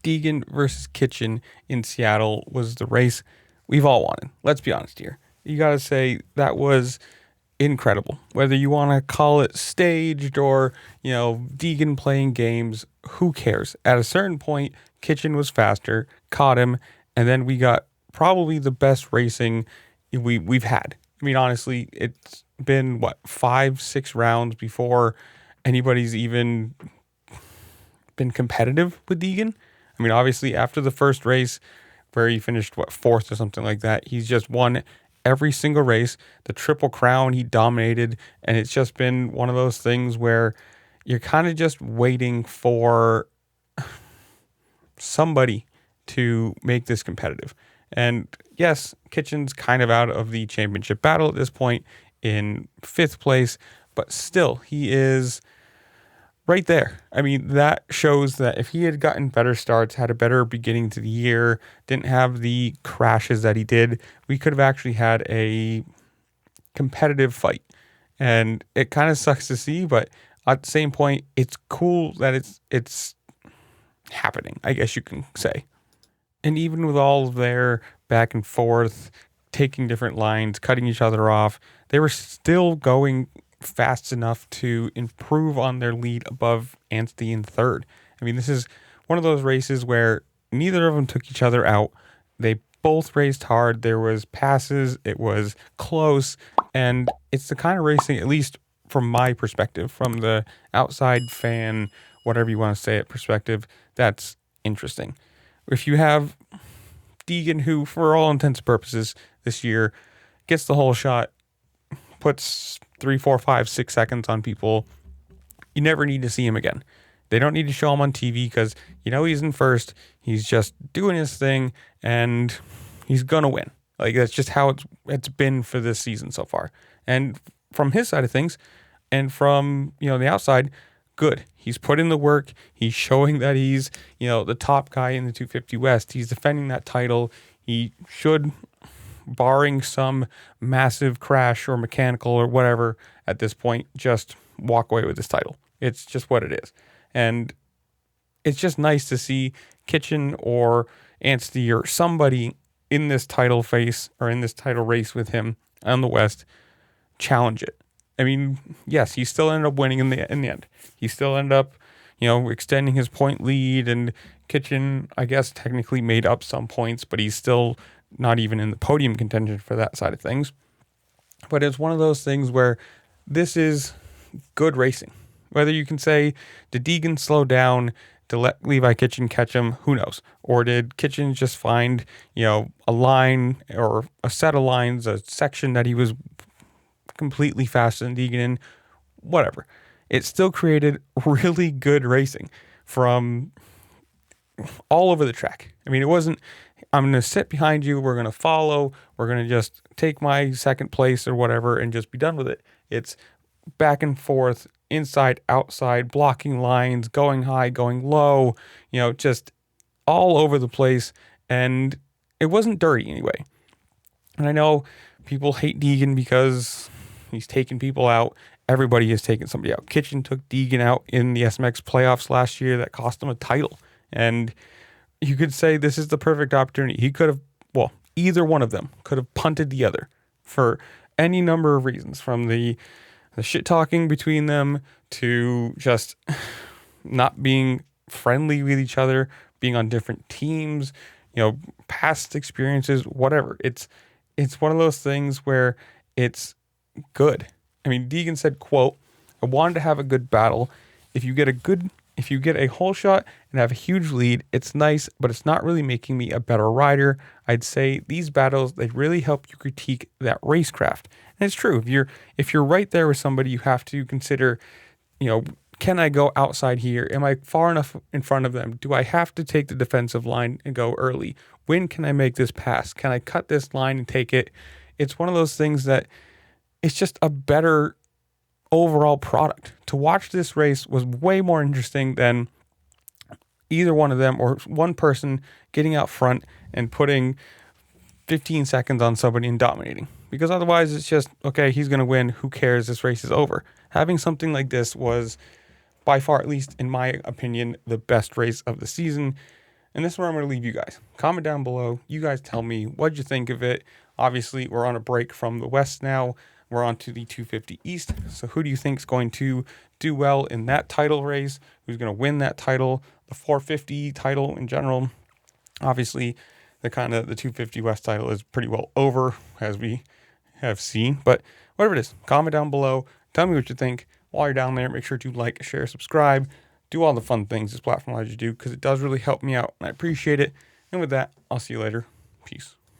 Deegan versus Kitchen in Seattle was the race we've all wanted. Let's be honest here. You got to say that was incredible. Whether you want to call it staged or, Deegan playing games, who cares? At a certain point, Kitchen was faster, caught him, and then we got probably the best racing we've had. I mean, honestly, it's been 5-6 rounds before anybody's even been competitive with Deegan. I mean, obviously, after the first race, where he finished, fourth or something like that, he's just won every single race. The Triple Crown, he dominated, and it's just been one of those things where you're kind of just waiting for somebody to make this competitive. And yes, Kitchen's kind of out of the championship battle at this point in 5th place, but still, he is right there. I mean, that shows that if he had gotten better starts, had a better beginning to the year, didn't have the crashes that he did, we could have actually had a competitive fight. And it kind of sucks to see, but at the same point, it's cool that it's happening, I guess you can say. And even with all of their back and forth, taking different lines, cutting each other off, they were still going fast enough to improve on their lead above Anstey in 3rd. I mean, this is one of those races where neither of them took each other out. They both raced hard. There was passes. It was close. And it's the kind of racing, at least from my perspective, from the outside fan, whatever you want to say it, perspective, that's interesting. If you have Deegan, who for all intents and purposes this year gets the whole shot, puts 3, 4, 5, 6 seconds on people, you never need to see him again. They don't need to show him on TV because he's in first. He's just doing his thing and he's gonna win. Like, that's just how it's been for this season so far. And from his side of things, and from the outside, good. He's put in the work. He's showing that he's the top guy in the 250 West. He's defending that title. He should, barring some massive crash or mechanical or whatever at this point, just walk away with this title. It's just what it is. And it's just nice to see Kitchen or Anstey or somebody in this title face or in this title race with him on the West challenge it. I mean, yes, he still ended up winning in the end. He still ended up, extending his point lead, and Kitchen, I guess, technically made up some points, but he's still not even in the podium contention for that side of things. But it's one of those things where this is good racing. Whether you can say, did Deegan slow down to let Levi Kitchen catch him? Who knows? Or did Kitchen just find, a line or a set of lines, a section that he was completely faster than Deegan in? Whatever. It still created really good racing from all over the track. I mean, it wasn't, I'm going to sit behind you, we're going to follow, we're going to just take my second place or whatever and just be done with it. It's back and forth, inside, outside, blocking lines, going high, going low, just all over the place. And it wasn't dirty anyway. And I know people hate Deegan because he's taking people out. Everybody has taken somebody out. Kitchen took Deegan out in the SMX playoffs last year. That cost him a title. And you could say this is the perfect opportunity. He could have, either one of them could have punted the other for any number of reasons, from the shit talking between them to just not being friendly with each other, being on different teams, past experiences, whatever. It's one of those things where it's good. I mean, Deegan said, quote, "I wanted to have a good battle. If you get a whole shot and have a huge lead, it's nice, but it's not really making me a better rider. I'd say these battles, they really help you critique that racecraft." And it's true. If you're right there with somebody, you have to consider, can I go outside here? Am I far enough in front of them? Do I have to take the defensive line and go early? When can I make this pass? Can I cut this line and take it? It's one of those things that it's just a better overall product. To watch this race was way more interesting than either one of them or one person getting out front and putting 15 seconds on somebody and dominating. Because otherwise it's just, okay, he's going to win. Who cares? This race is over. Having something like this was by far, at least in my opinion, the best race of the season. And this is where I'm going to leave you guys. Comment down below. You guys tell me what you think of it. Obviously, we're on a break from the West now. We're on to the 250 East. So who do you think is going to do well in that title race? Who's going to win that title? The 450 title in general. Obviously, the 250 West title is pretty well over, as we have seen. But whatever it is, comment down below. Tell me what you think. While you're down there, make sure to like, share, subscribe. Do all the fun things this platform allows you to do, because it does really help me out, and I appreciate it. And with that, I'll see you later. Peace.